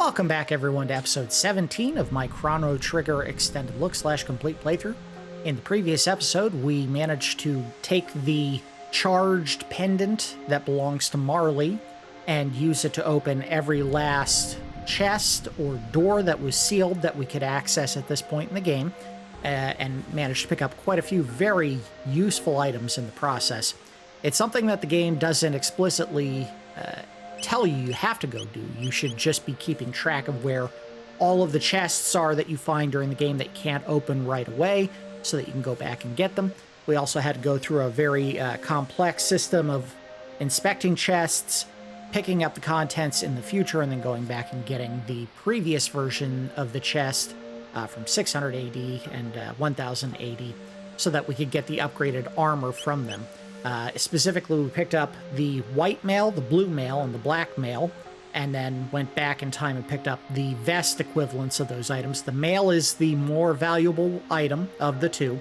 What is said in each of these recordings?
Welcome back everyone to episode 17 of my Chrono Trigger extended look / complete playthrough. In the previous episode, we managed to take the charged pendant that belongs to Marley and use it to open every last chest or door that was sealed that we could access at this point in the game, and managed to pick up quite a few very useful items in the process. It's something that the game doesn't explicitly tell you have to go do. You should just be keeping track of where all of the chests are that you find during the game that you can't open right away so that you can go back and get them. We also had to go through a very complex system of inspecting chests, picking up the contents in the future, and then going back and getting the previous version of the chest from 600 AD and 1000 AD so that we could get the upgraded armor from them. Specifically, we picked up the white mail, the blue mail, and the black mail, and then went back in time and picked up the vest equivalents of those items. The mail is the more valuable item of the two.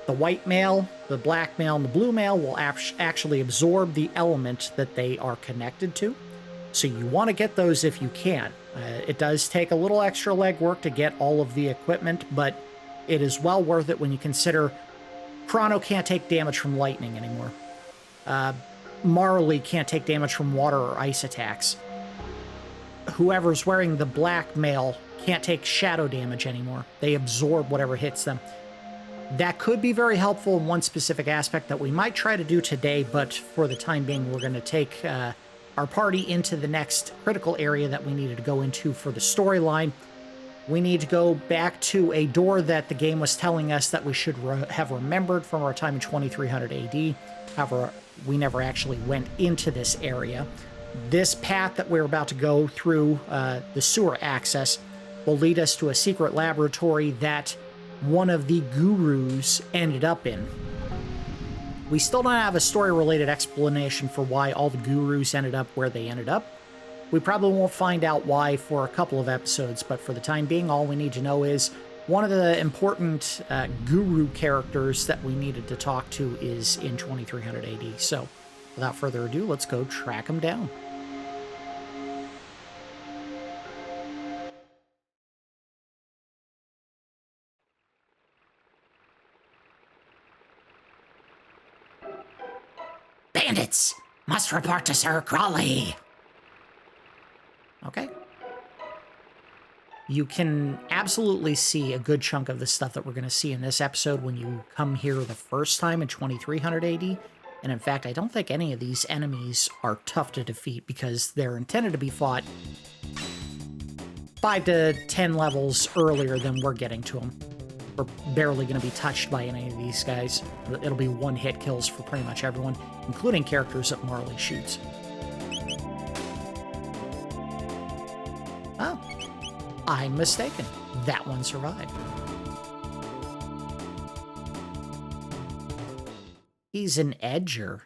The white mail, the black mail, and the blue mail will actually absorb the element that they are connected to. So you want to get those if you can. It does take a little extra legwork to get all of the equipment, but it is well worth it when you consider Crono can't take damage from lightning anymore. Marley can't take damage from water or ice attacks. Whoever's wearing the black mail can't take shadow damage anymore. They absorb whatever hits them. That could be very helpful in one specific aspect that we might try to do today, but for the time being, we're going to take our party into the next critical area that we needed to go into for the storyline. We need to go back to a door that the game was telling us that we should have remembered from our time in 2300 AD. However, we never actually went into this area. This path that we're about to go through, the sewer access, will lead us to a secret laboratory that one of the gurus ended up in. We still don't have a story-related explanation for why all the gurus ended up where they ended up. We probably won't find out why for a couple of episodes, but for the time being, all we need to know is one of the important guru characters that we needed to talk to is in 2300 AD. So, without further ado, let's go track him down. Bandits! Must report to Sir Crawley! Okay. You can absolutely see a good chunk of the stuff that we're going to see in this episode when you come here the first time in 2300 AD. And in fact, I don't think any of these enemies are tough to defeat because they're intended to be fought 5 to 10 levels earlier than we're getting to them. We're barely going to be touched by any of these guys. It'll be one-hit kills for pretty much everyone, including characters that Marley shoots. Oh, I'm mistaken. That one survived. He's an edger.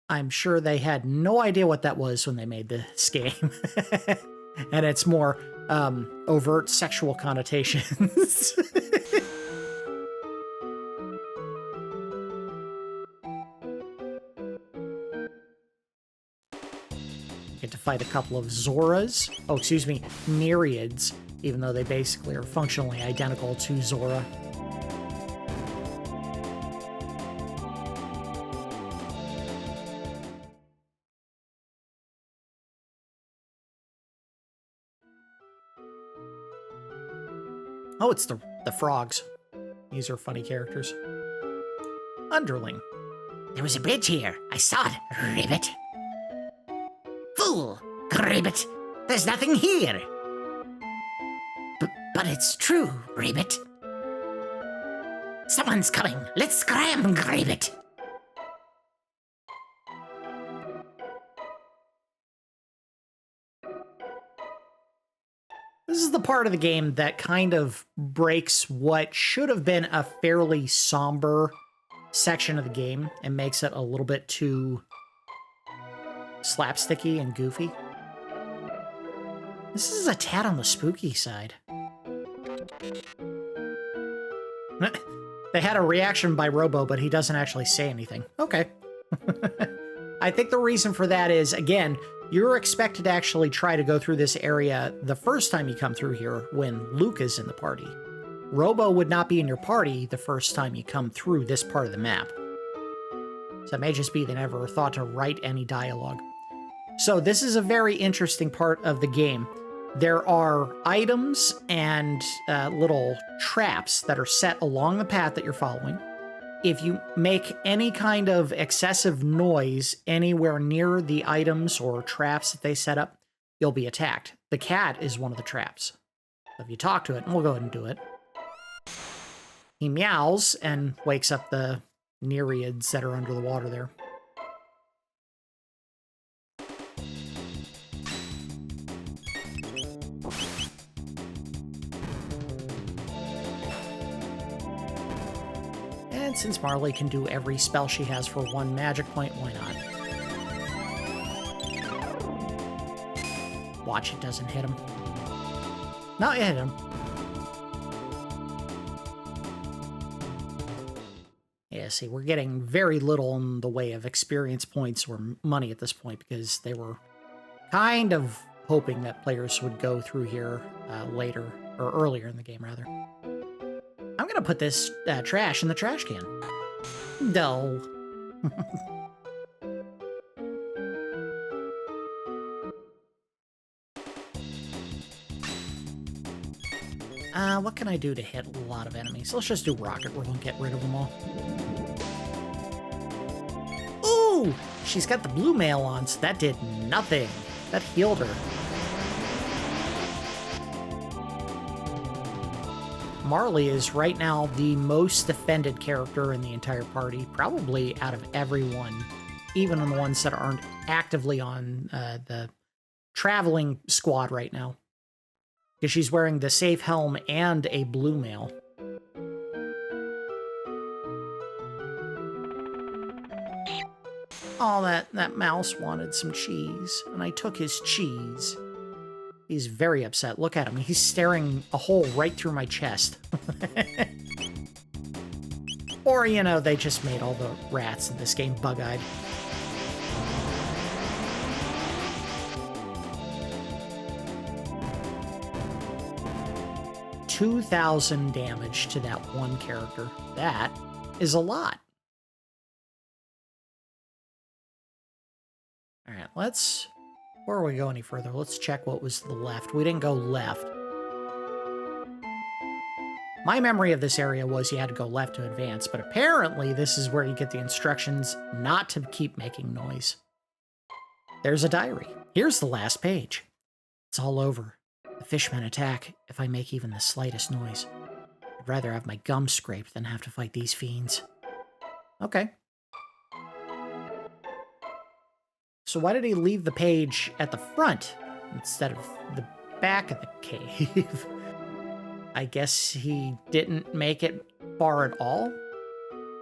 I'm sure they had no idea what that was when they made this game. And it's more overt sexual connotations. Get to fight a couple of Zoras. Oh, excuse me, Myriads, even though they basically are functionally identical to Zora. Oh, it's the frogs. These are funny characters. Underling. There was a bridge here. I saw it. Ribbit. Fool! Ribbit! There's nothing here! But it's true, Ribbit. Someone's coming. Let's scram, Ribbit. This is the part of the game that kind of breaks what should have been a fairly somber section of the game and makes it a little bit too slapsticky and goofy. This is a tad on the spooky side. They had a reaction by Robo, but he doesn't actually say anything. Okay. I think the reason for that is, again, You're expected to actually try to go through this area the first time you come through here when Luke is in the party. Robo would not be in your party the first time you come through this part of the map. So it may just be they never thought to write any dialogue. So this is a very interesting part of the game. There are items and little traps that are set along the path that you're following. If you make any kind of excessive noise anywhere near the items or traps that they set up, you'll be attacked. The cat is one of the traps. So if you talk to it, and we'll go ahead and do it, he meows and wakes up the nereids that are under the water there. And since Marley can do every spell she has for 1 magic point, why not? Watch, it doesn't hit him. No, it hit him. Yeah, see, we're getting very little in the way of experience points or money at this point because they were kind of hoping that players would go through here later, or earlier in the game, rather. I'm gonna put this trash in the trash can. No. What can I do to hit a lot of enemies? Let's just do rocket roll and get rid of them all. Ooh! She's got the blue mail on, so that did nothing. That healed her. Marley is right now the most defended character in the entire party, probably out of everyone, even on the ones that aren't actively on the traveling squad right now. Because she's wearing the safe helm and a blue mail. Oh, that mouse wanted some cheese, and I took his cheese. He's very upset. Look at him. He's staring a hole right through my chest. Or, you know, they just made all the rats in this game bug-eyed. $2,000 damage to that one character. That is a lot. All right, let's... Before we go any further, let's check what was to the left. We didn't go left. My memory of this area was you had to go left to advance, but apparently this is where you get the instructions not to keep making noise. There's a diary. Here's the last page. It's all over. The fishmen attack if I make even the slightest noise. I'd rather have my gums scraped than have to fight these fiends. Okay. So why did he leave the page at the front instead of the back of the cave? I guess he didn't make it far at all?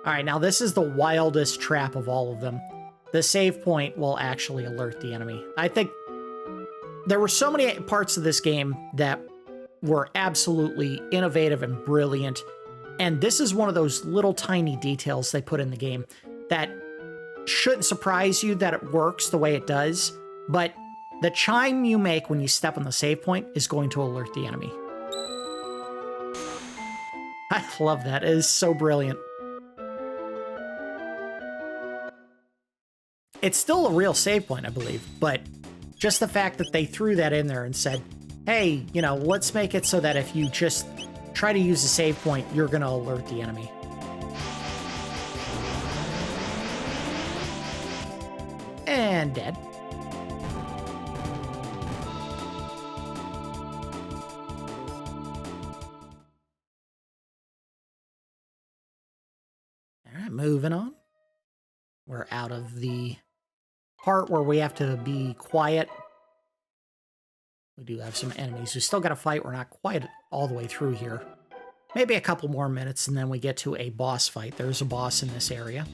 Alright, now this is the wildest trap of all of them. The save point will actually alert the enemy. I think there were so many parts of this game that were absolutely innovative and brilliant, and this is one of those little tiny details they put in the game that shouldn't surprise you that it works the way it does, but the chime you make when you step on the save point is going to alert the enemy. I love that. It is so brilliant. It's still a real save point, I believe, but just the fact that they threw that in there and said, hey, you know, let's make it so that if you just try to use a save point, you're going to alert the enemy. And dead. All right, moving on. We're out of the part where we have to be quiet. We do have some enemies. We still got to fight. We're not quite all the way through here. Maybe a couple more minutes and then we get to a boss fight. There's a boss in this area.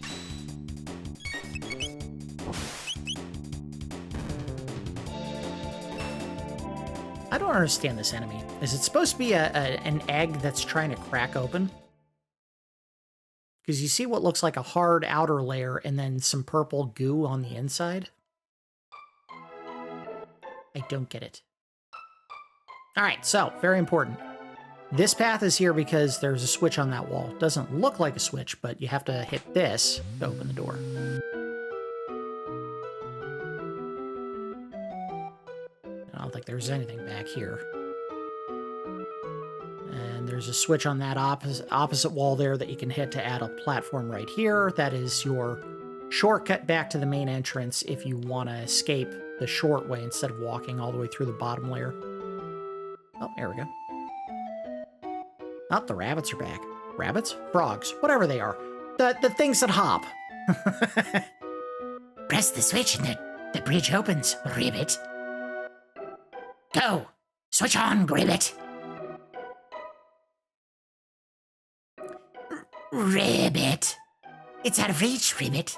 I don't understand this enemy. Is it supposed to be an egg that's trying to crack open? Because you see what looks like a hard outer layer and then some purple goo on the inside. I don't get it. All right, so very important. This path is here because there's a switch on that wall. Doesn't look like a switch, but you have to hit this to open the door. I don't think there's anything back here. And there's a switch on that opposite wall there that you can hit to add a platform right here. That is your shortcut back to the main entrance if you want to escape the short way instead of walking all the way through the bottom layer. Oh, there we go. Oh, the rabbits are back. Rabbits? Frogs. Whatever they are. The things that hop. Press the switch and the bridge opens, Ribbit. Go! Switch on, Ribbit. Ribbit. It's out of reach, Ribbit.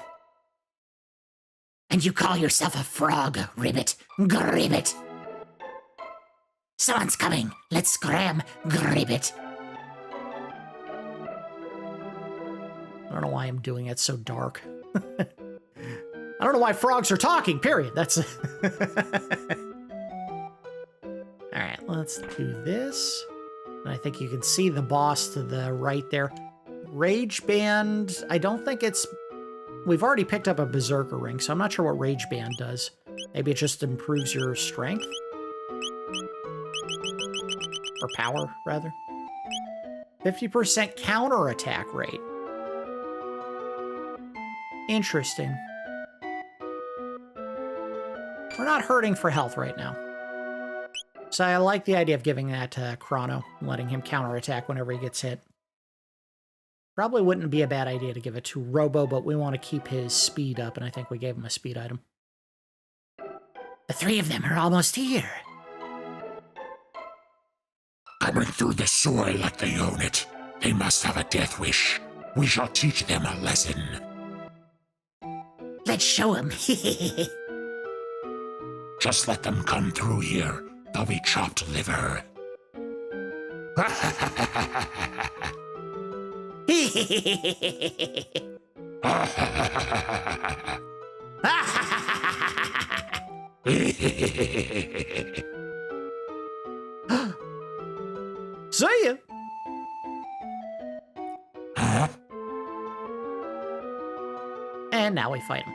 And you call yourself a frog, Ribbit. Gribbit. Someone's coming. Let's scram, Gribbit. I don't know why I'm doing it so dark. I don't know why frogs are talking, period. That's... Alright, let's do this. And I think you can see the boss to the right there. Rage Band, I don't think it's... We've already picked up a Berserker ring, so I'm not sure what Rage Band does. Maybe it just improves your strength? Or power, rather. 50% counterattack rate. Interesting. We're not hurting for health right now. So I like the idea of giving that to Crono, and letting him counterattack whenever he gets hit. Probably wouldn't be a bad idea to give it to Robo, but we want to keep his speed up, and I think we gave him a speed item. The three of them are almost here. Coming through the soil like they own it. They must have a death wish. We shall teach them a lesson. Let's show them. Just let them come through here. They'll be chopped liver. See ya! Huh? And now we fight him.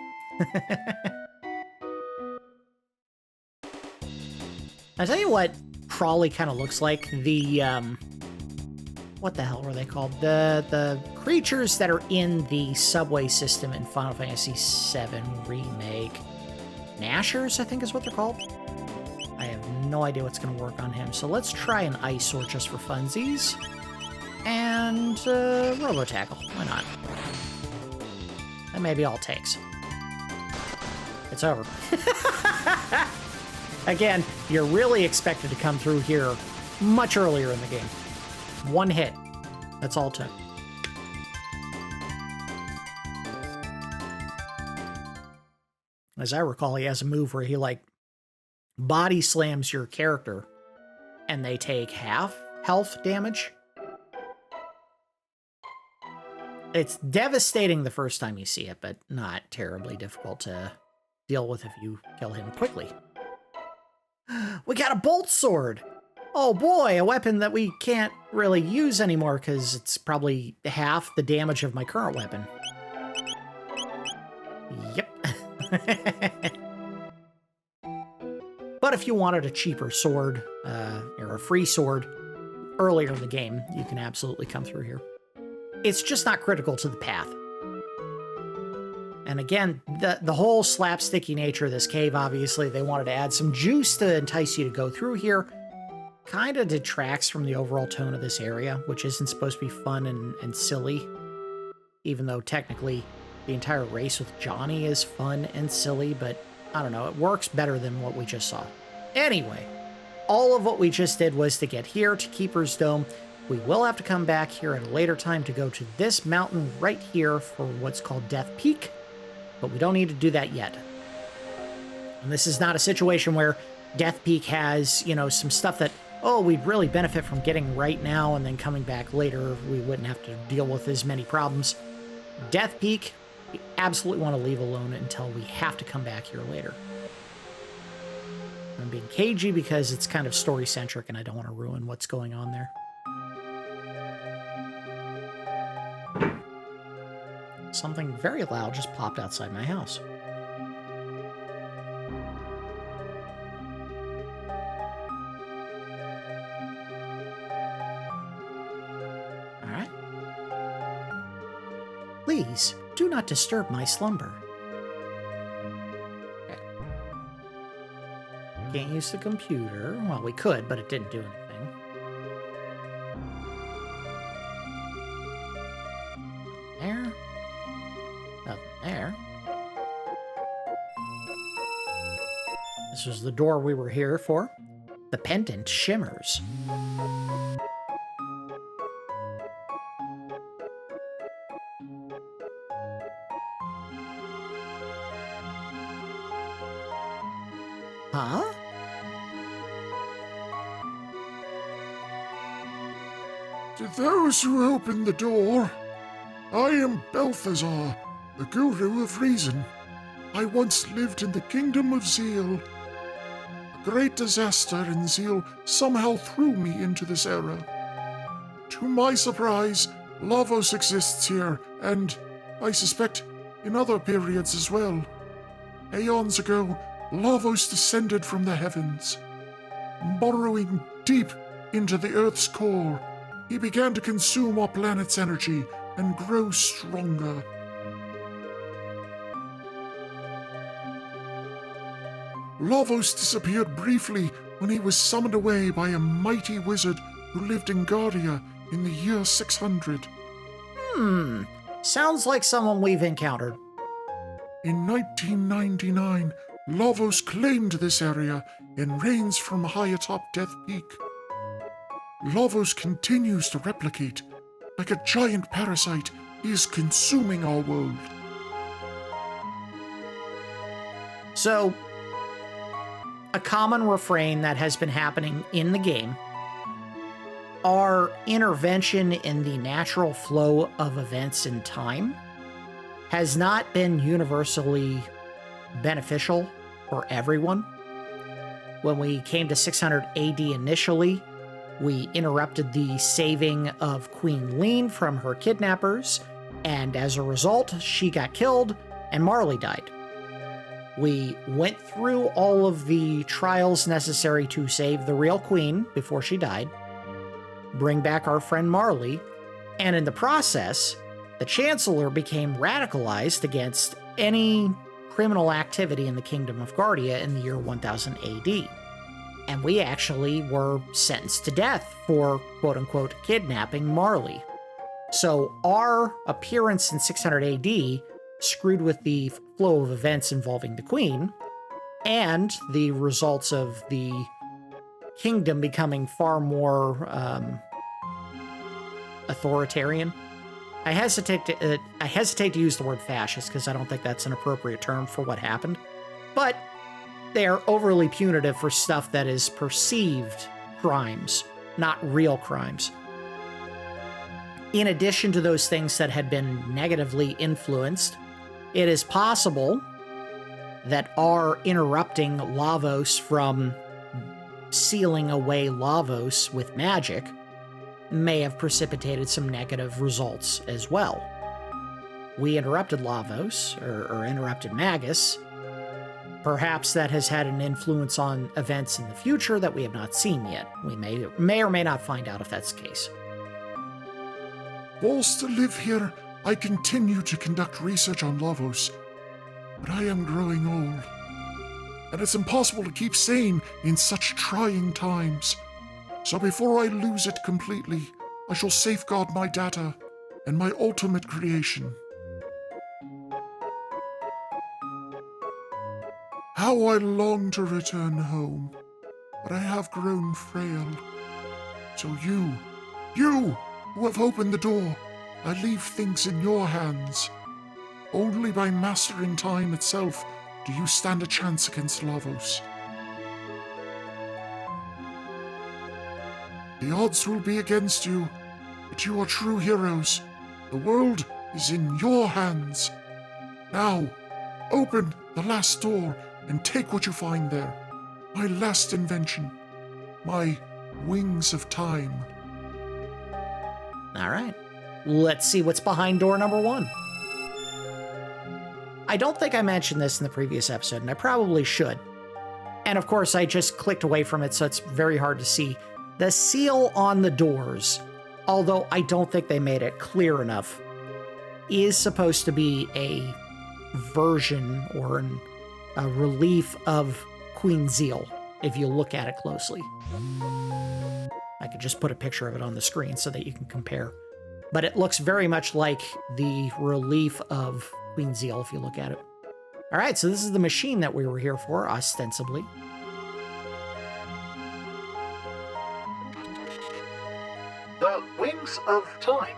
I'll tell you what Crawley kind of looks like. The, what the hell were they called? The creatures that are in the subway system in Final Fantasy VII Remake. Gnashers, I think is what they're called. I have no idea what's going to work on him. So let's try an Ice Sword just for funsies. And Robo Tackle. Why not? That may be all it takes. It's over. Again, you're really expected to come through here much earlier in the game. One hit. That's all it took. As I recall, he has a move where he, like, body slams your character and they take half health damage. It's devastating the first time you see it, but not terribly difficult to deal with if you kill him quickly. We got a bolt sword! Oh boy, a weapon that we can't really use anymore because it's probably half the damage of my current weapon. Yep. But if you wanted a cheaper sword, or a free sword, earlier in the game, you can absolutely come through here. It's just not critical to the path. And again, the whole slapsticky nature of this cave, obviously, they wanted to add some juice to entice you to go through here. Kind of detracts from the overall tone of this area, which isn't supposed to be fun and silly. Even though technically the entire race with Johnny is fun and silly, but I don't know, it works better than what we just saw. Anyway, all of what we just did was to get here to Keeper's Dome. We will have to come back here at a later time to go to this mountain right here for what's called Death Peak, but we don't need to do that yet. And this is not a situation where Death Peak has, you know, some stuff that, oh, we'd really benefit from getting right now and then coming back later. We wouldn't have to deal with as many problems. Death Peak, we absolutely want to leave alone until we have to come back here later. I'm being cagey because it's kind of story-centric and I don't want to ruin what's going on there. Something very loud just popped outside my house. All right. Please, do not disturb my slumber. Okay. Can't use the computer. Well, we could, but it didn't do anything. There. Nothing there. This was the door we were here for. The pendant shimmers. Huh? To those who open the door, I am Belthasar, the Guru of Reason. I once lived in the kingdom of Zeal. A great disaster in Zeal somehow threw me into this era. To my surprise, Lavos exists here, and, I suspect, in other periods as well. Aeons ago, Lavos descended from the heavens. Burrowing deep into the Earth's core, he began to consume our planet's energy and grow stronger. Lavos disappeared briefly when he was summoned away by a mighty wizard who lived in Guardia in the year 600. Sounds like someone we've encountered. In 1999, Lavos claimed this area and reigns from high atop Death Peak. Lavos continues to replicate. Like a giant parasite, he is consuming our world. So, a common refrain that has been happening in the game, our intervention in the natural flow of events in time has not been universally beneficial for everyone. When we came to 600 AD initially, we interrupted the saving of Queen Lean from her kidnappers, and as a result, she got killed and Marley died. We went through all of the trials necessary to save the real queen before she died, bring back our friend Marley, and in the process, the Chancellor became radicalized against any criminal activity in the Kingdom of Guardia in the year 1000 AD. And we actually were sentenced to death for, quote-unquote, kidnapping Marley. So our appearance in 600 AD screwed with the flow of events involving the Queen, and the results of the kingdom becoming far more authoritarian. I hesitate to use the word fascist because I don't think that's an appropriate term for what happened, but they are overly punitive for stuff that is perceived crimes, not real crimes. In addition to those things that had been negatively influenced, it is possible that our interrupting Lavos from sealing away Lavos with magic may have precipitated some negative results as well. We interrupted Lavos, or interrupted Magus. Perhaps that has had an influence on events in the future that we have not seen yet. We may or may not find out if that's the case. Whilst I live here, I continue to conduct research on Lavos, but I am growing old, and it's impossible to keep sane in such trying times. So before I lose it completely, I shall safeguard my data and my ultimate creation. How I long to return home, but I have grown frail. So you who have opened the door, I leave things in your hands. Only by mastering time itself do you stand a chance against Lavos. The odds will be against you, but you are true heroes. The world is in your hands. Now, open the last door and take what you find there. my last invention, my wings of time. All right. Let's see what's behind door number 1. I don't think I mentioned this in the previous episode, and I probably should. And of course, I just clicked away from it, so it's very hard to see. The seal on the doors, although I don't think they made it clear enough, is supposed to be a version or a relief of Queen Zeal, if you look at it closely. I could just put a picture of it on the screen so that you can compare. But it looks very much like the relief of Queen Zeal if you look at it. All right, so this is the machine that we were here for, ostensibly. The Wings of Time.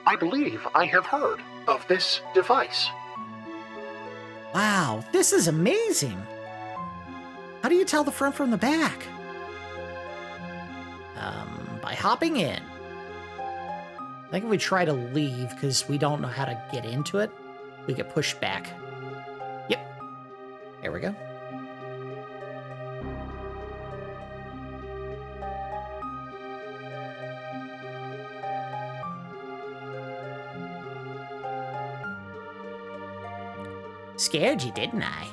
I believe I have heard of this device. Wow, this is amazing. How do you tell the front from the back? By hopping in. I think if we try to leave, because we don't know how to get into it, we get pushed back. Yep. There we go. Scared you, didn't I?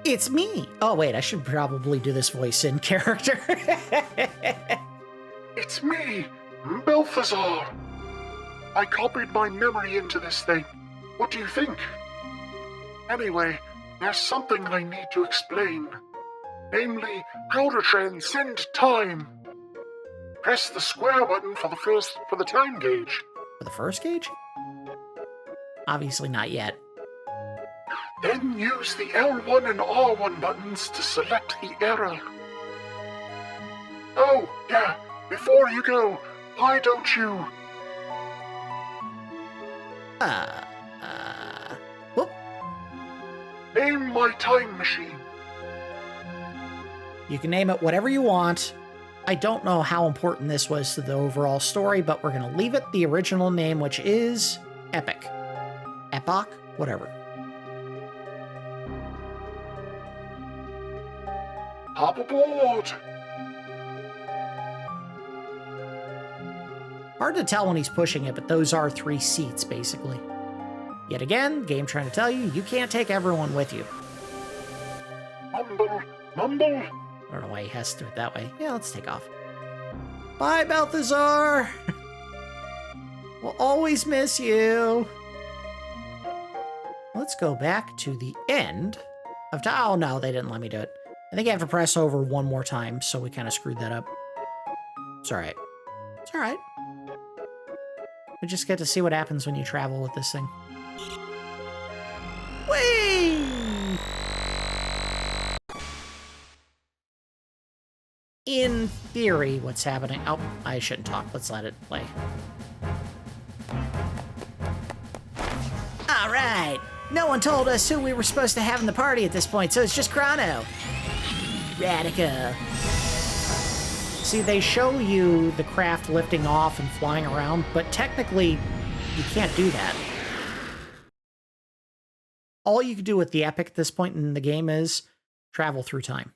It's me. Oh, wait, I should probably do this voice in character. It's me, Belthasar. I copied my memory into this thing. What do you think? Anyway, there's something I need to explain. Namely, how to transcend time. Press the square button for the time gauge. For the first gauge? Obviously not yet. Then use the L1 and R1 buttons to select the error. Oh, yeah, before you go, why don't you... Whoop. Name my time machine. You can name it whatever you want. I don't know how important this was to the overall story, but we're going to leave it the original name, which is Epic. Epoch? Whatever. Hop aboard. Hard to tell when he's pushing it, but those are 3 seats, basically. Yet again, game trying to tell you, you can't take everyone with you. Mumble, mumble. I don't know why he has to do it that way. Yeah, let's take off. Bye, Belthasar! We'll always miss you. Let's go back to the end of time. Oh, no, they didn't let me do it. I think I have to press over one more time, so we kind of screwed that up. It's alright. It's alright. We just get to see what happens when you travel with this thing. Whee! In theory, what's happening... Oh, I shouldn't talk. Let's let it play. All right. No one told us who we were supposed to have in the party at this point, so it's just Crono. Radical. See, they show you the craft lifting off and flying around, but technically, you can't do that. All you can do with the Epic at this point in the game is travel through time.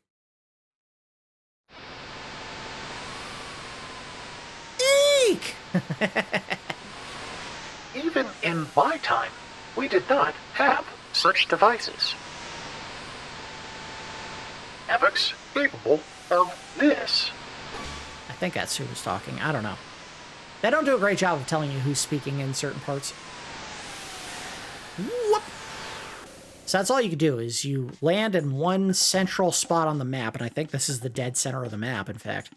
Eek! Even in my time, we did not have such devices. Epics capable of this. I think that's who was talking. I don't know. They don't do a great job of telling you who's speaking in certain parts. Whoop! So that's all you can do, is you land in one central spot on the map, and I think this is the dead center of the map, in fact.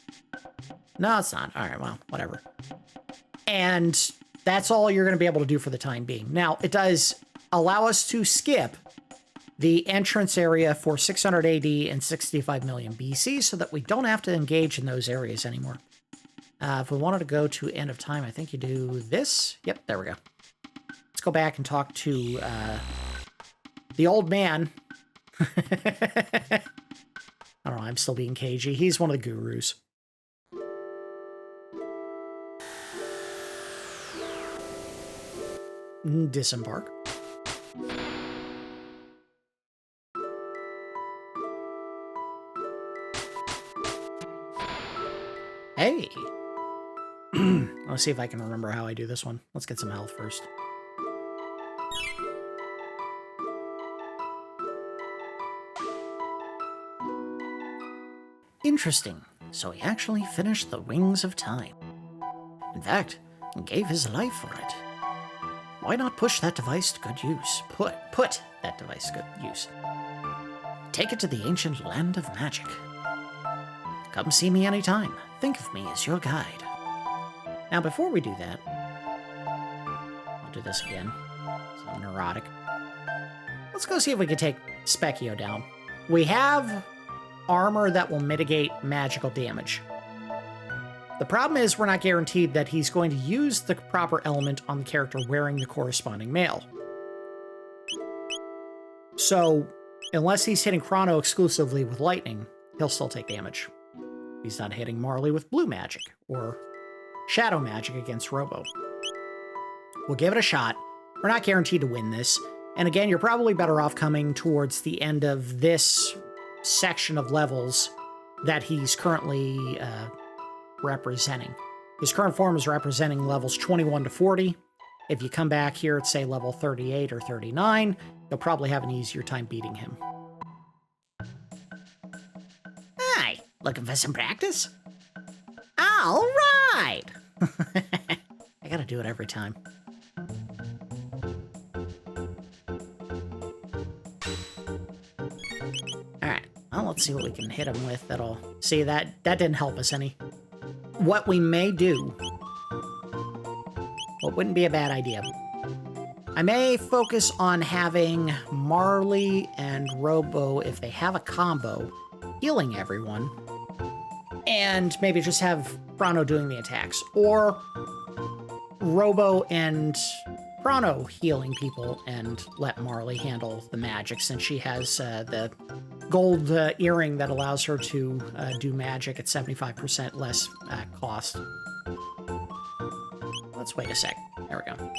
No, it's not. All right, well, whatever. And that's all you're going to be able to do for the time being. Now, it does allow us to skip the entrance area for 600 AD and 65 million BC so that we don't have to engage in those areas anymore. If we wanted to go to end of time, I think you do this. Yep, there we go. Let's go back and talk to the old man. I don't know, I'm still being cagey. He's one of the gurus. Disembark. Hey! Let's see if I can remember how I do this one. Let's get some health first. Interesting. So he actually finished the Wings of Time. In fact, gave his life for it. Why not push that device to good use? Put that device to good use. Take it to the ancient land of magic. Come see me anytime. Think of me as your guide. Now, before we do that, I'll do this again. So I'm neurotic. Let's go see if we can take Specchio down. We have armor that will mitigate magical damage. The problem is we're not guaranteed that he's going to use the proper element on the character wearing the corresponding mail. So, unless he's hitting Crono exclusively with lightning, he'll still take damage. He's not hitting Marley with blue magic, or shadow magic against Robo. We'll give it a shot. We're not guaranteed to win this. And again, you're probably better off coming towards the end of this section of levels that he's currently representing. His current form is representing levels 21 to 40. If you come back here at, say, level 38 or 39, you'll probably have an easier time beating him. Hi, looking for some practice? All right! I gotta do it every time. Alright, well, let's see what we can hit him with that'll... See, that didn't help us any. What we may do... Well, it wouldn't be a bad idea. I may focus on having Marley and Robo, if they have a combo, healing everyone, and maybe just have Crono doing the attacks, or Robo and Crono healing people and let Marley handle the magic, since she has the gold earring that allows her to do magic at 75% less cost. Let's wait a sec. There we go.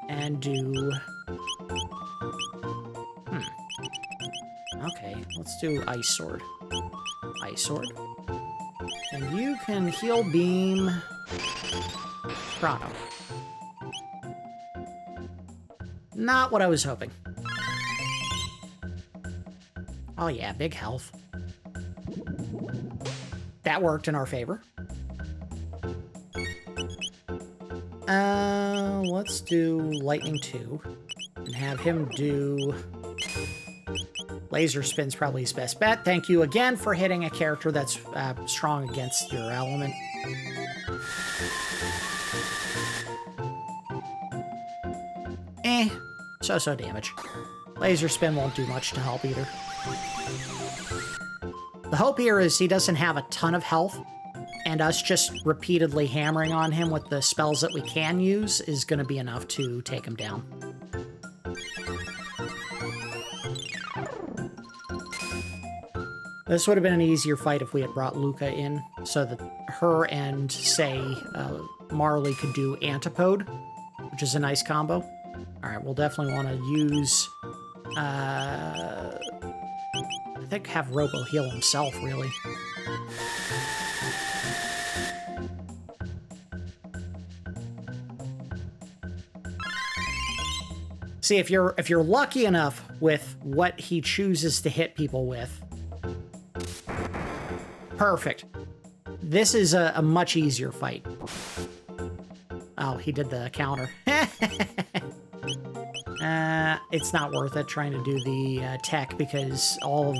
And do... Okay, let's do Ice Sword. Ice Sword. And you can heal beam Crono. Not what I was hoping. Oh yeah, big health. That worked in our favor. Let's do Lightning 2. And have him do... Laser Spin's probably his best bet. Thank you again for hitting a character that's strong against your element. So damage. Laser Spin won't do much to help either. The hope here is he doesn't have a ton of health, and us just repeatedly hammering on him with the spells that we can use is going to be enough to take him down. This would have been an easier fight if we had brought Luca in, so that her and, say, Marley could do Antipode, which is a nice combo. Alright, we'll definitely want to use... I think have Robo heal himself, really. See, if you're lucky enough with what he chooses to hit people with, perfect. This is a much easier fight. Oh, he did the counter. It's not worth it trying to do the tech, because all of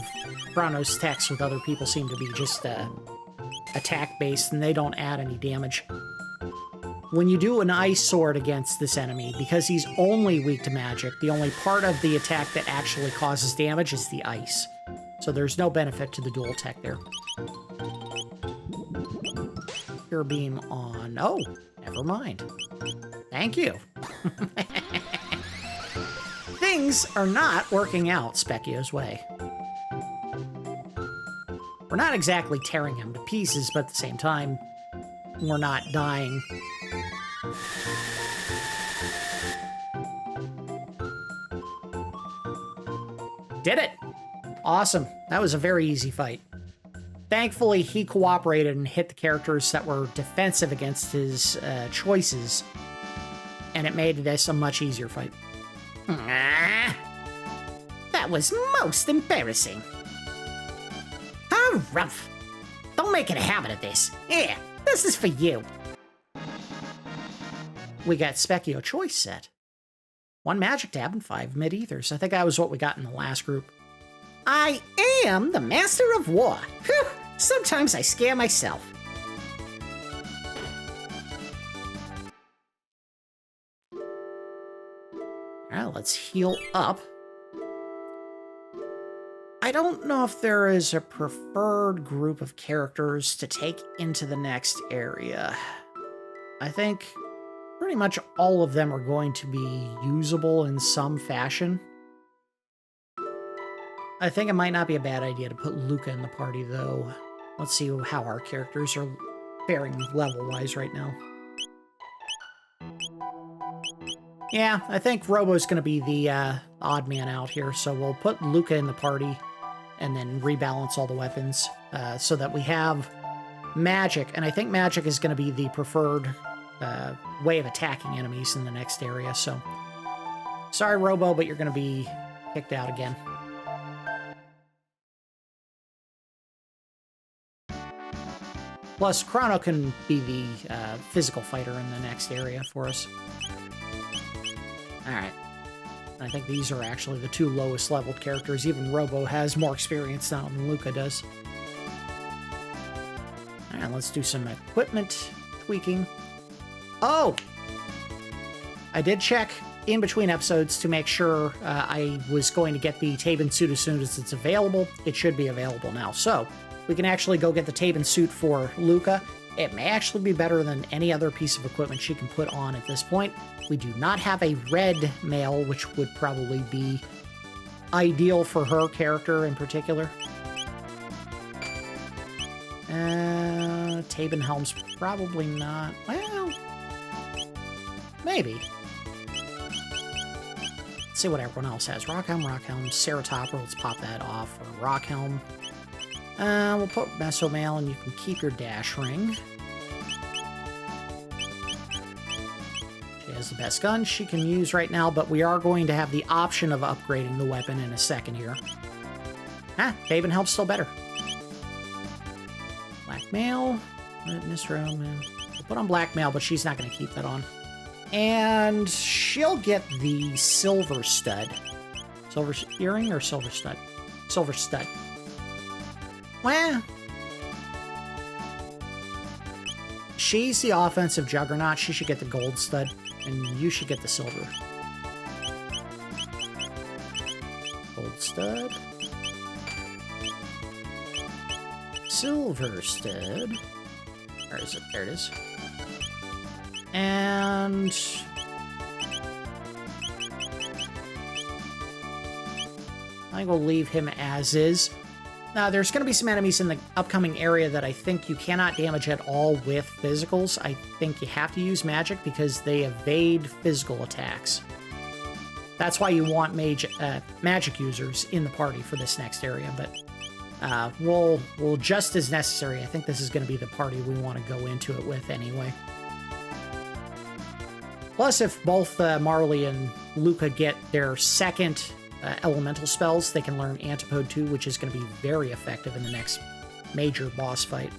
Crono's techs with other people seem to be just attack-based, and they don't add any damage. When you do an Ice Sword against this enemy, because he's only weak to magic, the only part of the attack that actually causes damage is the ice. So there's no benefit to the dual tech there. Your beam on... Oh, never mind. Thank you. Things are not working out Specchio's way. We're not exactly tearing him to pieces, but at the same time, we're not dying. Did it! Awesome. That was a very easy fight. Thankfully, he cooperated and hit the characters that were defensive against his choices, and it made this a much easier fight. Ah, that was most embarrassing. How rough. Don't make it a habit of this. Here, this is for you. We got Specchio Choice set. 1 magic tab and 5 mid-ethers. I think that was what we got in the last group. I am the Master of War. Whew, sometimes I scare myself. Alright, let's heal up. I don't know if there is a preferred group of characters to take into the next area. I think pretty much all of them are going to be usable in some fashion. I think it might not be a bad idea to put Luca in the party, though. Let's see how our characters are faring level-wise right now. Yeah, I think Robo's going to be the odd man out here, so we'll put Luca in the party and then rebalance all the weapons so that we have magic. And I think magic is going to be the preferred way of attacking enemies in the next area, so... Sorry, Robo, but you're going to be kicked out again. Plus, Crono can be the physical fighter in the next area for us. Alright. I think these are actually the 2 lowest leveled characters. Even Robo has more experience now than Luca does. Alright, let's do some equipment tweaking. Oh! I did check in between episodes to make sure I was going to get the Tabin suit as soon as it's available. It should be available now. So, we can actually go get the Tabin suit for Luca. It may actually be better than any other piece of equipment she can put on at this point. We do not have a red mail, which would probably be ideal for her character in particular. Tabin helm's probably not. Well, maybe. Let's see what everyone else has. Rock helm, Ceratopper. Let's pop that off for rock helm. We'll put Mesomail, and you can keep your dash ring. She has the best gun she can use right now, but we are going to have the option of upgrading the weapon in a second here. Tabin helps still better. Blackmail. Mr. Omen. We'll put on Blackmail, but she's not going to keep that on. And she'll get the Silver Stud. Silver Earring or Silver Stud? Silver Stud. Well, she's the offensive juggernaut. She should get the gold stud, and you should get the silver. Gold stud. Silver stud. Where is it? There it is. And... I think we'll leave him as is. Now, there's going to be some enemies in the upcoming area that I think you cannot damage at all with physicals. I think you have to use magic because they evade physical attacks. That's why you want magic users in the party for this next area, but we'll just as necessary. I think this is going to be the party we want to go into it with anyway. Plus, if both Marley and Luca get their second elemental spells, they can learn Antipode 2, which is going to be very effective in the next major boss fight.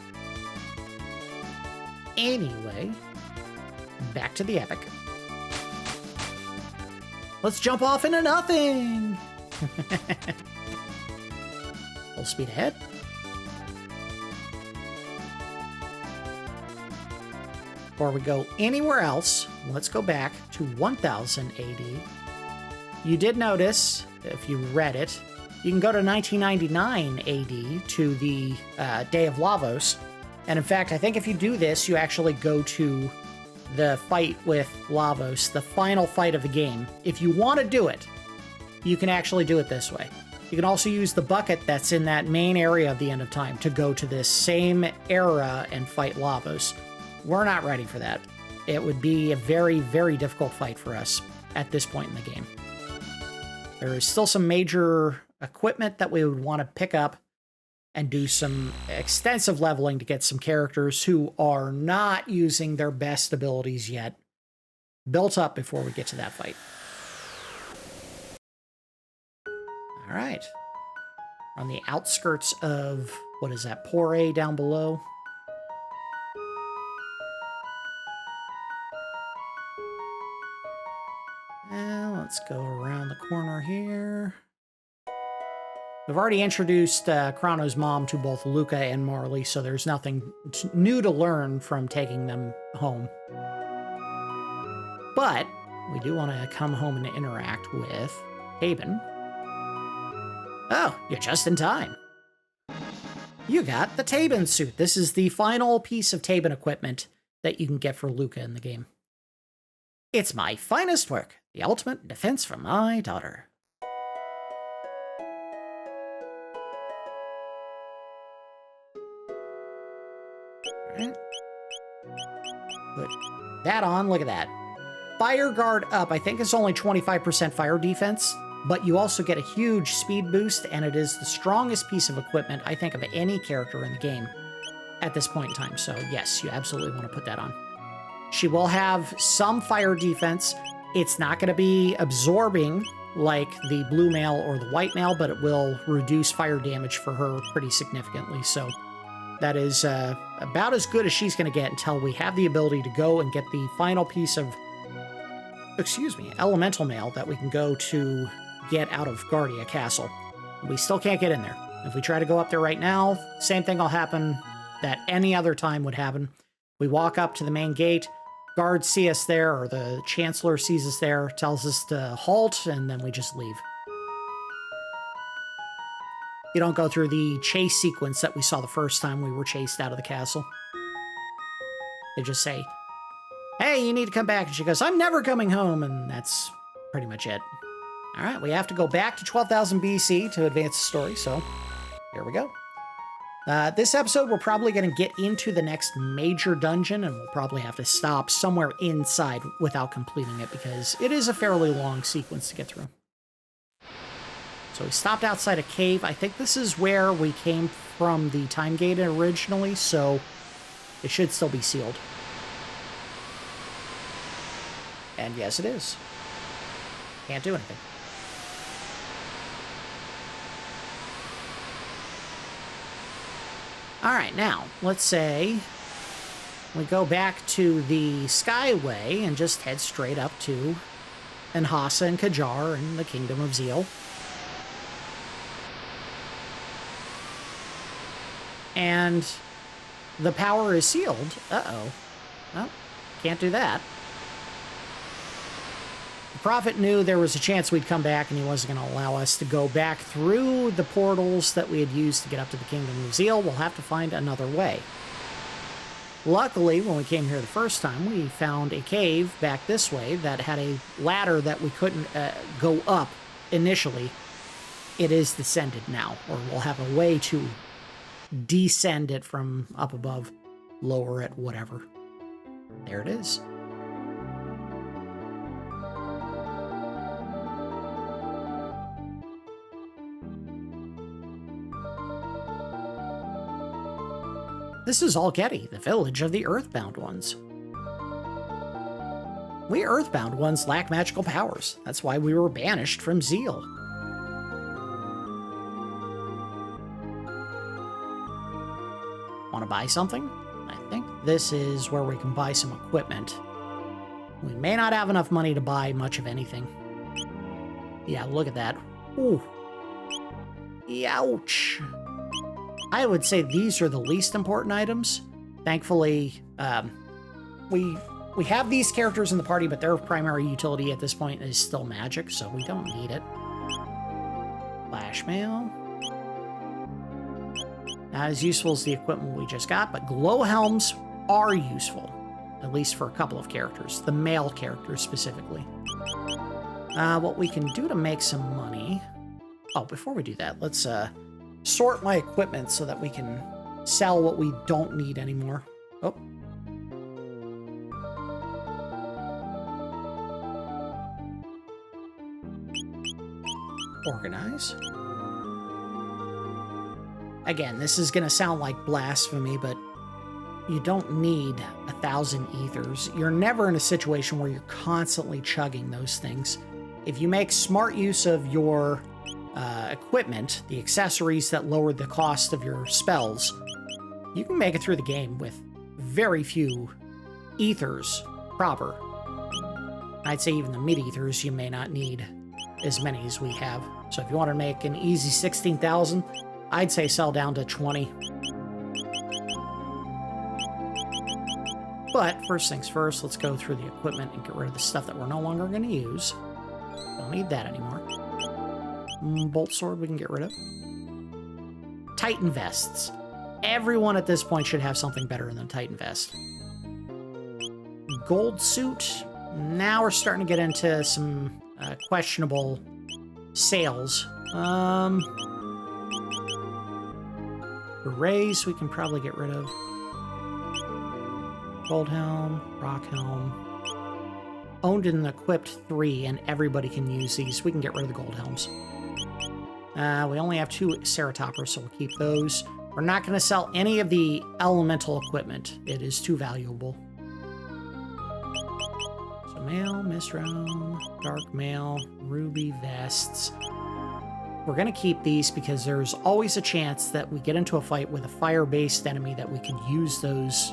Anyway, back to the epic. Let's jump off into nothing! Full speed ahead. Before we go anywhere else, let's go back to 1000 AD. You did notice, if you read it, you can go to 1999 AD to the Day of Lavos. And in fact, I think if you do this, you actually go to the fight with Lavos, the final fight of the game. If you want to do it, you can actually do it this way. You can also use the bucket that's in that main area of the End of Time to go to this same era and fight Lavos. We're not ready for that. It would be a very, very difficult fight for us at this point in the game. There is still some major equipment that we would want to pick up, and do some extensive leveling to get some characters who are not using their best abilities yet built up before we get to that fight. All right. On the outskirts of, what is that, Pore down below? And let's go around the corner here. We've already introduced Crono's mom to both Luca and Marley, so there's nothing new to learn from taking them home. But we do want to come home and interact with Tabin. Oh, you're just in time. You got the Tabin suit. This is the final piece of Tabin equipment that you can get for Luca in the game. It's my finest work, the ultimate defense for my daughter. All right. Put that on, look at that. Fire guard up, I think it's only 25% fire defense, but you also get a huge speed boost, and it is the strongest piece of equipment, I think, of any character in the game at this point in time. So yes, you absolutely want to put that on. She will have some fire defense. It's not going to be absorbing like the blue mail or the white mail, but it will reduce fire damage for her pretty significantly. So that is about as good as she's going to get until we have the ability to go and get the final piece of, elemental mail that we can go to get out of Guardia Castle. We still can't get in there. If we try to go up there right now, same thing will happen that any other time would happen. We walk up to the main gate, guards see us there, or the Chancellor sees us there, tells us to halt, and then we just leave. You don't go through the chase sequence that we saw the first time we were chased out of the castle. They just say, hey, you need to come back. And she goes, I'm never coming home. And that's pretty much it. All right, we have to go back to 12,000 BC to advance the story. So here we go. This episode, we're probably going to get into the next major dungeon, and we'll probably have to stop somewhere inside without completing it because it is a fairly long sequence to get through. So we stopped outside a cave. I think this is where we came from the time gate originally, so it should still be sealed. And yes, it is. Can't do anything. All right, now, let's say we go back to the Skyway and just head straight up to Enhasa and Kajar and the Kingdom of Zeal. And the power is sealed. Uh-oh. Well, can't do that. The Prophet knew there was a chance we'd come back, and he wasn't going to allow us to go back through the portals that we had used to get up to the Kingdom of Zeal. We'll have to find another way. Luckily, when we came here the first time, we found a cave back this way that had a ladder that we couldn't go up initially. It is descended now, or we'll have a way to descend it from up above, lower it, whatever. There it is. This is Algeti, the village of the Earthbound ones. We Earthbound ones lack magical powers. That's why we were banished from Zeal. Want to buy something? I think this is where we can buy some equipment. We may not have enough money to buy much of anything. Yeah, look at that. Ooh. Ouch. I would say these are the least important items. Thankfully, we have these characters in the party, but their primary utility at this point is still magic, so we don't need it. Flash mail. Not as useful as the equipment we just got, but glow helms are useful, at least for a couple of characters, the male characters specifically. What we can do to make some money... Oh, before we do that, let's sort my equipment so that we can sell what we don't need anymore. Oh. Organize. Again, this is going to sound like blasphemy, but you don't need 1,000 ethers. You're never in a situation where you're constantly chugging those things. If you make smart use of your equipment, the accessories that lower the cost of your spells, you can make it through the game with very few ethers proper. I'd say even the mid-ethers you may not need as many as we have. So if you want to make an easy 16,000, I'd say sell down to 20. But first things first, let's go through the equipment and get rid of the stuff that we're no longer going to use. Don't need that anymore. Bolt sword we can get rid of. Titan vests. Everyone at this point should have something better than a Titan vest. Gold suit. Now we're starting to get into some questionable sales. Berets we can probably get rid of. Gold helm, rock helm. Owned and equipped 3, and everybody can use these. We can get rid of the gold helms. We only have 2 Ceratoppers, so we'll keep those. We're not going to sell any of the elemental equipment. It is too valuable. So mail, mist realm, dark mail, ruby vests. We're going to keep these because there's always a chance that we get into a fight with a fire-based enemy that we can use those.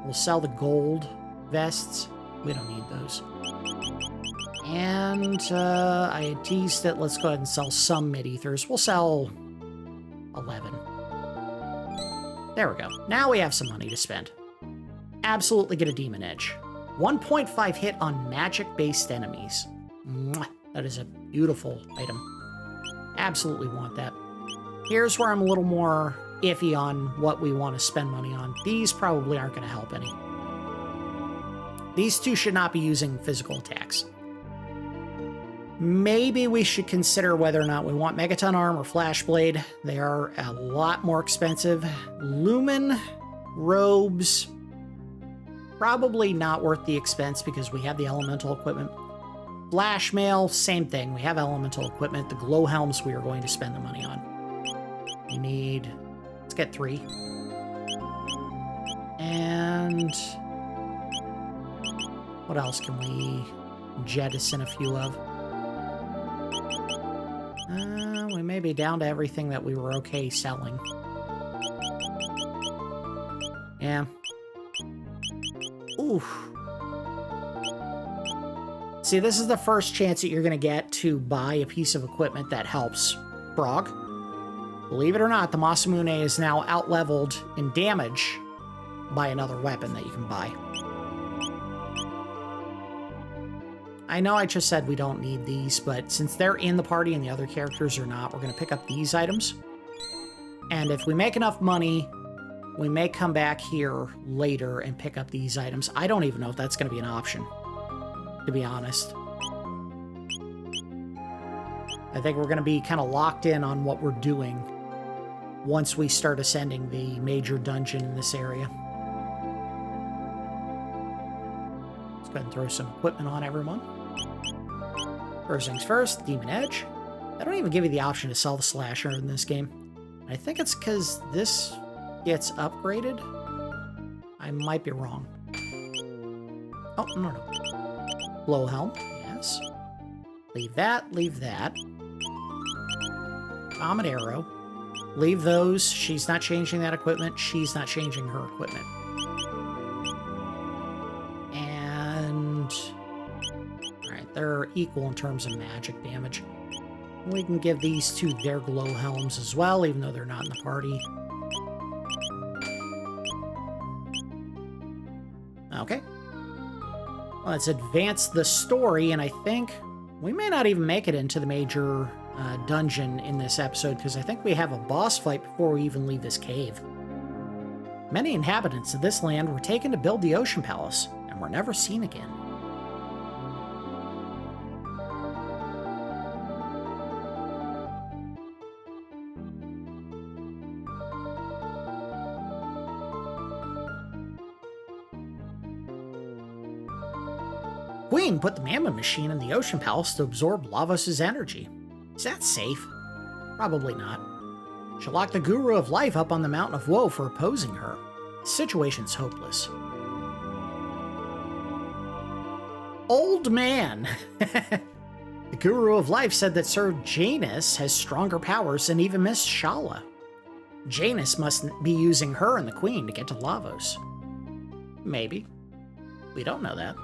We'll sell the gold vests. We don't need those. And I had teased it. Let's go ahead and sell some mid-ethers. We'll sell 11. There we go. Now we have some money to spend. Absolutely get a Demon Edge. 1.5 hit on magic-based enemies. Mwah. That is a beautiful item. Absolutely want that. Here's where I'm a little more iffy on what we want to spend money on. These probably aren't going to help any. These 2 should not be using physical attacks. Maybe we should consider whether or not we want Megaton Arm or Flashblade. They are a lot more expensive. Lumen robes, probably not worth the expense because we have the elemental equipment. Flash mail, same thing. We have elemental equipment. The glow helms we are going to spend the money on. We need... Let's get 3. And... what else can we jettison a few of? We may be down to everything that we were okay selling. Yeah. Oof. See, this is the first chance that you're going to get to buy a piece of equipment that helps Frog. Believe it or not, the Masamune is now out-leveled in damage by another weapon that you can buy. I know I just said we don't need these, but since they're in the party and the other characters are not, we're going to pick up these items. And if we make enough money, we may come back here later and pick up these items. I don't even know if that's going to be an option, to be honest. I think we're going to be kind of locked in on what we're doing once we start ascending the major dungeon in this area. Let's go ahead and throw some equipment on everyone. First things first, Demon Edge. I don't even give you the option to sell the Slasher in this game. I think it's because this gets upgraded. I might be wrong. Oh, no. Glow Helm, yes. Leave that, leave that. Comet Arrow. Leave those. She's not changing that equipment. She's not changing her equipment. And... alright, they're equal in terms of magic damage. We can give these 2 their glow helms as well, even though they're not in the party. Okay. Well, let's advance the story, and I think we may not even make it into the major dungeon in this episode, because I think we have a boss fight before we even leave this cave. Many inhabitants of this land were taken to build the Ocean Palace, and were never seen again. Queen put the Mammoth Machine in the Ocean Palace to absorb Lavos' energy. Is that safe? Probably not. She'll lock the Guru of Life up on the Mountain of Woe for opposing her. The situation's hopeless. Old man! The Guru of Life said that Sir Janus has stronger powers than even Miss Shala. Janus must be using her and the Queen to get to Lavos. Maybe. We don't know that.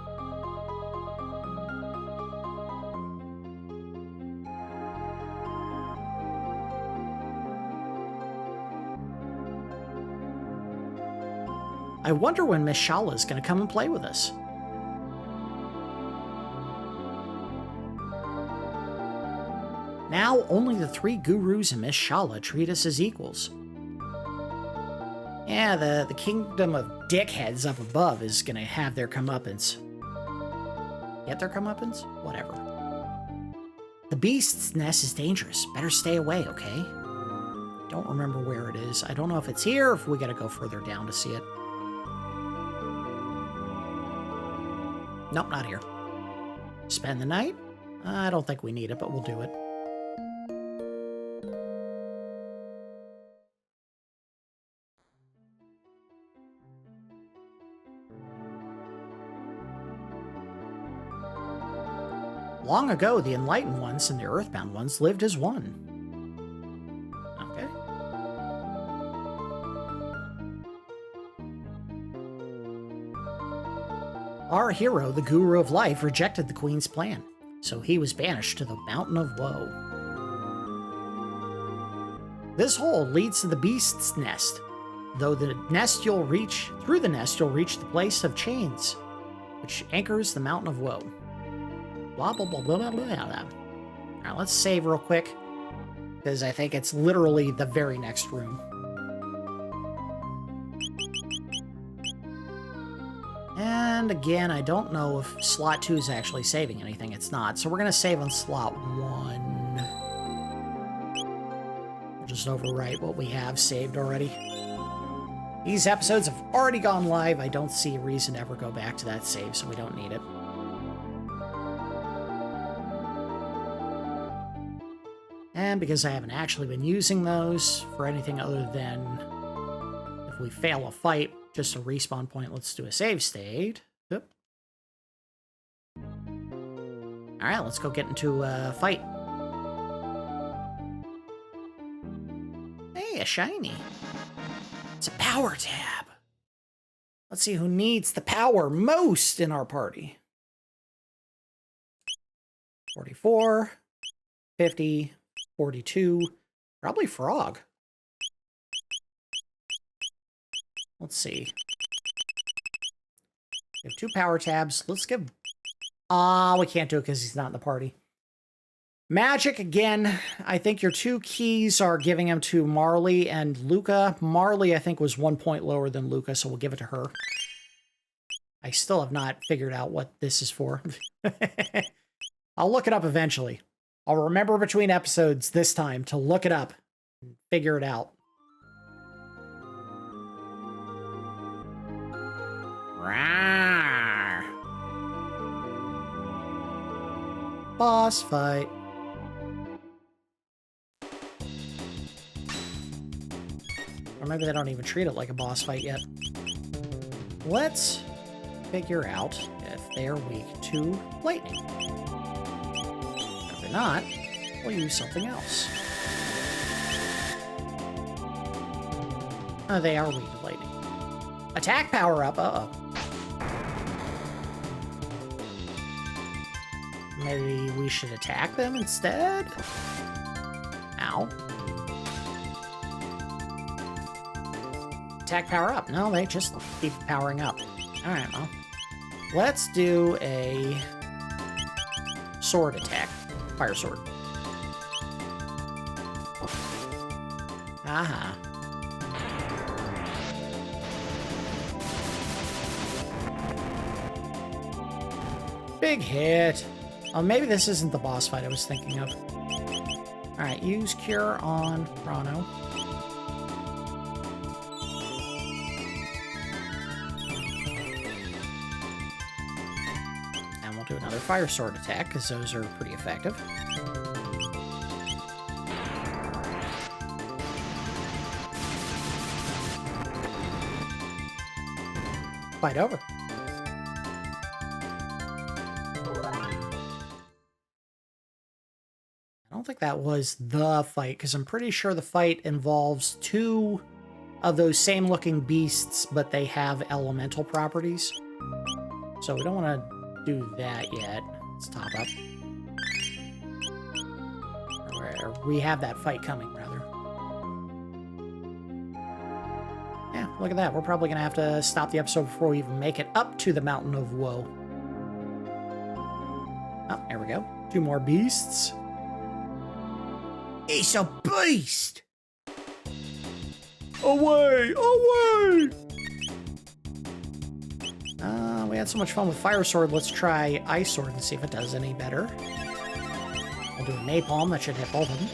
I wonder when Miss Shala is going to come and play with us. Now, only the 3 gurus and Miss Shala treat us as equals. Yeah, the kingdom of dickheads up above is going to have their comeuppance. Get their comeuppance? Whatever. The beast's nest is dangerous. Better stay away, okay? Don't remember where it is. I don't know if it's here or if we got to go further down to see it. Nope, not here. Spend the night? I don't think we need it, but we'll do it. Long ago, the Enlightened Ones and the Earthbound Ones lived as one. Okay. Our hero, the Guru of Life, rejected the Queen's plan, so he was banished to the Mountain of Woe. This hole leads to the Beast's Nest. Through the nest you'll reach the place of chains, which anchors the Mountain of Woe. Blah, blah, blah, blah, blah, blah, blah. Alright, let's save real quick, because I think it's literally the very next room. And again, I don't know if slot 2 is actually saving anything. It's not, so we're going to save on slot 1. We'll just overwrite what we have saved already. These episodes have already gone live. I don't see a reason to ever go back to that save, so we don't need it. And because I haven't actually been using those for anything other than if we fail a fight, just a respawn point, let's do a save state. Oop. Alright, let's go get into a fight. Hey, a shiny. It's a power tab. Let's see who needs the power most in our party. 44, 50, 42, probably Frog. Let's see. We have 2 power tabs. Let's give... we can't do it because he's not in the party. Magic, again. I think your 2 keys are giving him to Marley and Luca. Marley, I think, was 1 point lower than Luca, so we'll give it to her. I still have not figured out what this is for. I'll look it up eventually. I'll remember between episodes this time to look it up and figure it out. Rawr. Boss fight. Or maybe they don't even treat it like a boss fight yet. Let's figure out if they're weak to lightning. If they're not, we'll use something else. Oh, they are weak to lightning. Attack power up. Uh-oh. Maybe we should attack them instead? Ow. Attack power up. No, they just keep powering up. Alright, well. Let's do a sword attack. Fire sword. Aha. Big hit. Oh, maybe this isn't the boss fight I was thinking of. Alright, use Cure on Crono. And we'll do another Fire Sword attack, because those are pretty effective. Fight over. I don't think that was the fight, because I'm pretty sure the fight involves two of those same looking beasts, but they have elemental properties. So we don't want to do that yet. Let's top up. Or we have that fight coming, rather. Yeah, look at that. We're probably going to have to stop the episode before we even make it up to the Mountain of Woe. Oh, there we go. Two more beasts. It's a beast! Away! Away! We had so much fun with Fire Sword. Let's try Ice Sword and see if it does any better. We'll do a Napalm. That should hit both of them.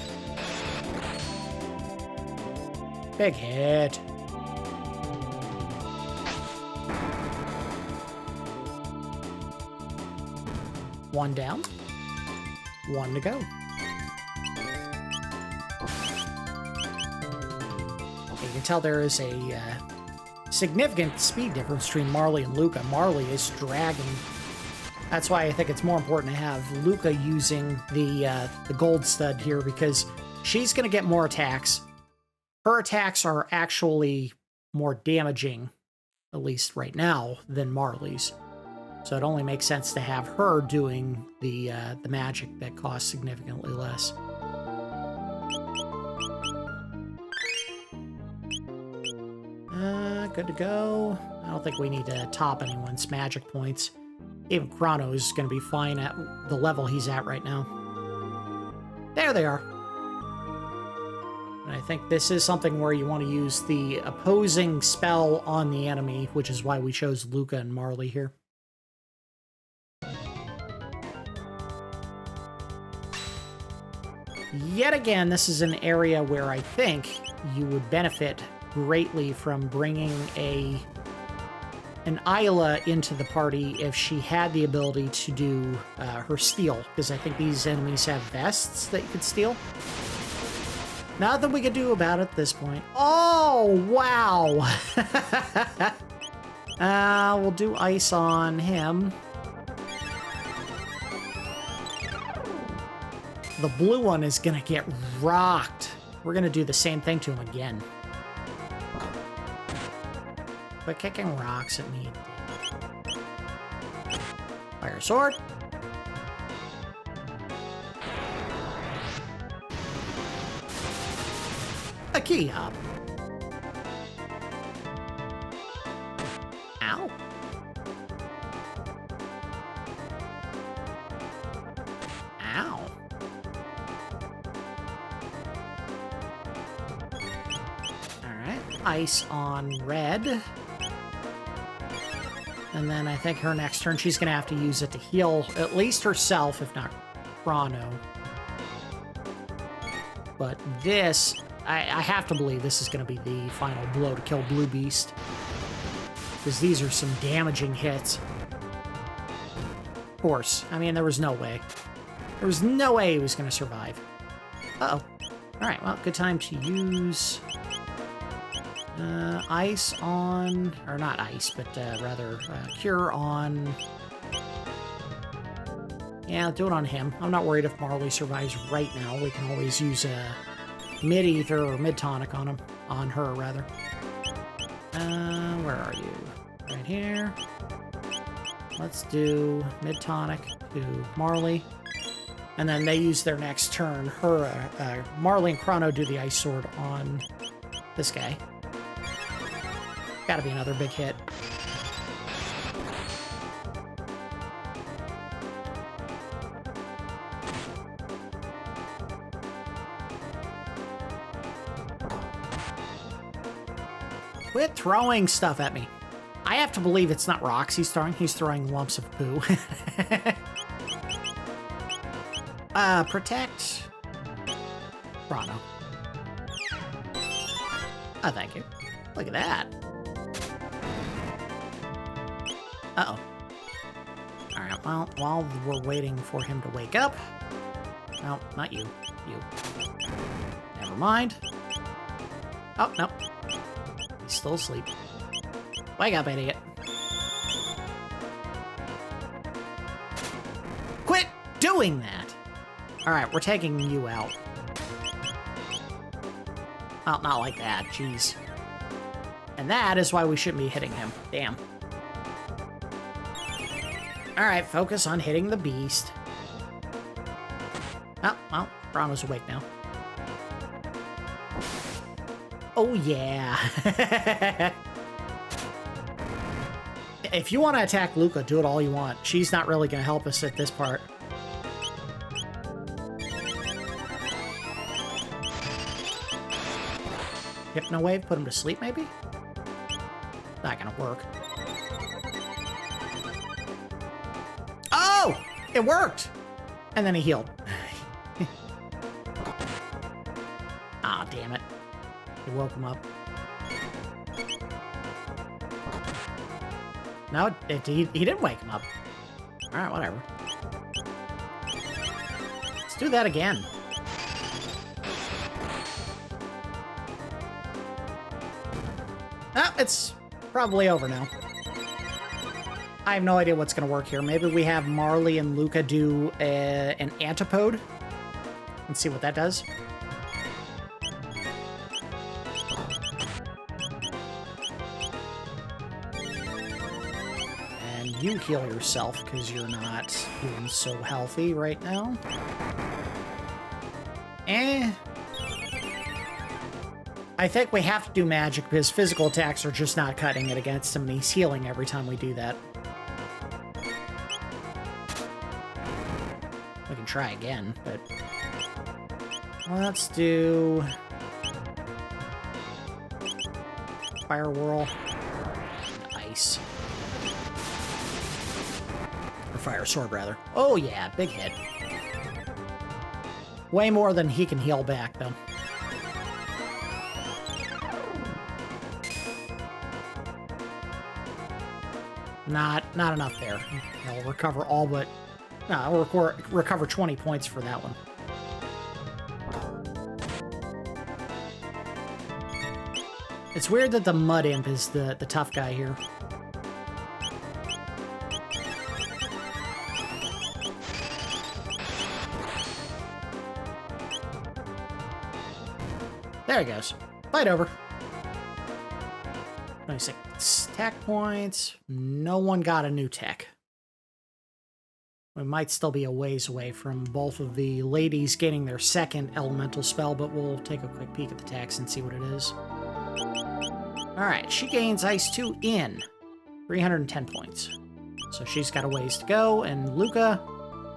Big hit. One down. One to go. You can tell there is a significant speed difference between Marley and Luca. Marley is dragging. That's why I think it's more important to have Luca using the gold stud here, because she's going to get more attacks. Her attacks are actually more damaging, at least right now, than Marley's. So it only makes sense to have her doing the magic that costs significantly less. Good to go. I don't think we need to top anyone's magic points. Even Crono is going to be fine at the level he's at right now. There they are. And I think this is something where you want to use the opposing spell on the enemy, which is why we chose Luca and Marley here. Yet again, this is an area where I think you would benefit greatly from bringing an Isla into the party if she had the ability to do her steal, because I think these enemies have vests that you could steal. Nothing we could do about it at this point. Oh, wow! We'll do ice on him. The blue one is gonna get rocked. We're gonna do the same thing to him again. But kicking rocks at me. Fire sword. A key hop. Ow. Ow. Alright, ice on red. And then I think her next turn, she's going to have to use it to heal at least herself, if not Crono. But this, I have to believe this is going to be the final blow to kill Blue Beast. Because these are some damaging hits. Of course. I mean, there was no way. There was no way he was going to survive. Uh-oh. Alright, well, good time to use... ice on, or not ice, but rather cure on. Yeah, do it on him. I'm not worried if Marley survives right now. We can always use a mid-ether or mid-tonic on him, on her rather. Where are you? Right here. Let's do mid-tonic to Marley, and then they use their next turn. Her, Marley and Crono do the ice sword on this guy. Gotta be another big hit. Quit throwing stuff at me. I have to believe it's not rocks he's throwing. He's throwing lumps of poo. Protect. Crono. Oh, thank you. Look at that. Uh-oh. Alright, well, while we're waiting for him to wake up... No, not you. You. Never mind. Oh, no. He's still asleep. Wake up, idiot. doing that? All right, we're taking you out. Oh, not like that, jeez. And that is why we shouldn't be hitting him. Damn. All right, focus on hitting the beast. Oh, well, Crono's awake now. Oh, yeah. If you want to attack Luca, do it all you want. She's not really going to help us at this part. Hypno Wave, put him to sleep, maybe? Not gonna work. Oh! It worked! And then he healed. Ah, damn it. He woke him up. No, he didn't wake him up. Alright, whatever. Let's do that again. Ah, it's probably over now. I have no idea what's going to work here. Maybe we have Marley and Luca do an antipode and see what that does. And you heal yourself because you're not doing so healthy right now. I think we have to do magic because physical attacks are just not cutting it against him, and he's healing every time we do that. We can try again, but... let's do... Fire Whirl. Ice. Or Fire Sword, rather. Oh yeah, big hit. Way more than he can heal back, though. Not enough there. He'll recover all but... No, I'll recover 20 points for that one. It's weird that the Mud Imp is the tough guy here. There he goes. Fight over. 26 tech points. No one got a new tech. We might still be a ways away from both of the ladies getting their second elemental spell, but we'll take a quick peek at the techs and see what it is. Alright, she gains Ice 2 in 310 points. So she's got a ways to go, and Luca,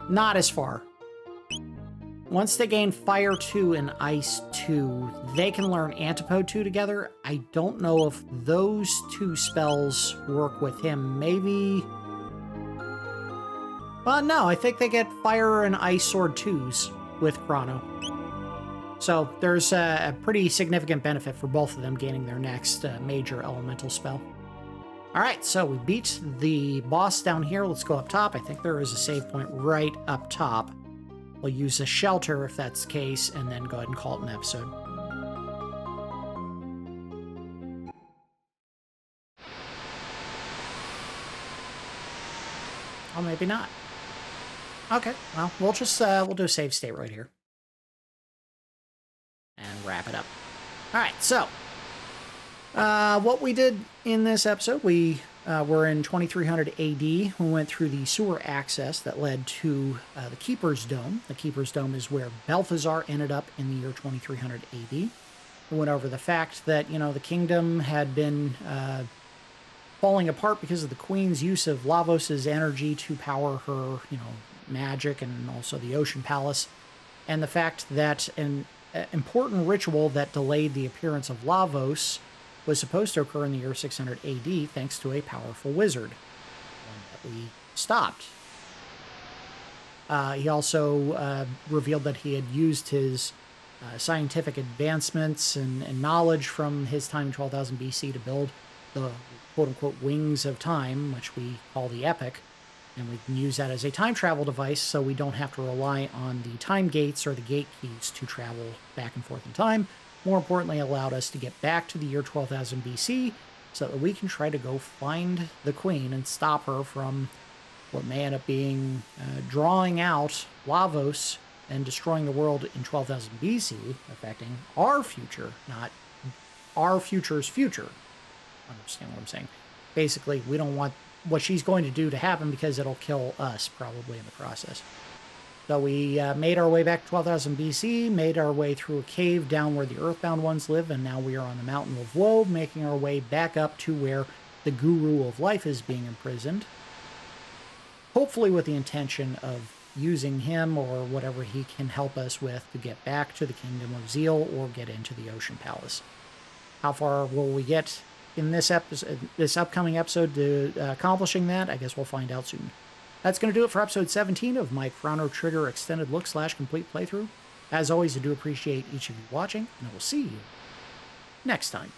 not as far. Once they gain Fire 2 and Ice 2, they can learn Antipode 2 together. I don't know if those two spells work with him. Maybe... Well, no, I think they get Fire and Ice Sword 2s with Crono. So there's a pretty significant benefit for both of them gaining their next major elemental spell. Alright, so we beat the boss down here. Let's go up top. I think there is a save point right up top. We'll use a shelter if that's the case, and then go ahead and call it an episode. Oh, maybe not. Okay, well, we'll just, we'll do a save state right here. And wrap it up. Alright, so, what we did in this episode, we were in 2300 AD. We went through the sewer access that led to the Keeper's Dome. The Keeper's Dome is where Belthasar ended up in the year 2300 AD. We went over the fact that, you know, the kingdom had been falling apart because of the Queen's use of Lavos' energy to power her, you know, magic and also the Ocean Palace. And the fact that an important ritual that delayed the appearance of Lavos was supposed to occur in the year 600 AD thanks to a powerful wizard, one that we stopped. He also revealed that he had used his scientific advancements and knowledge from his time in 12,000 BC to build the quote-unquote Wings of Time, which we call the Epic, and we can use that as a time travel device so we don't have to rely on the time gates or the gate keys to travel back and forth in time. More importantly, allowed us to get back to the year 12,000 BC so that we can try to go find the Queen and stop her from what may end up being drawing out Lavos and destroying the world in 12,000 BC, affecting our future, not our future's future. Understand what I'm saying? Basically, we don't want what she's going to do to happen because it'll kill us probably in the process. So we made our way back to 12,000 BC, made our way through a cave down where the Earthbound ones live, and now we are on the Mountain of Woe, making our way back up to where the Guru of Life is being imprisoned. Hopefully with the intention of using him or whatever he can help us with to get back to the Kingdom of Zeal or get into the Ocean Palace. How far will we get in this upcoming episode to accomplishing that? I guess we'll find out soon. That's going to do it for episode 17 of my Chrono Trigger extended look / complete playthrough. As always, I do appreciate each of you watching, and I will see you next time.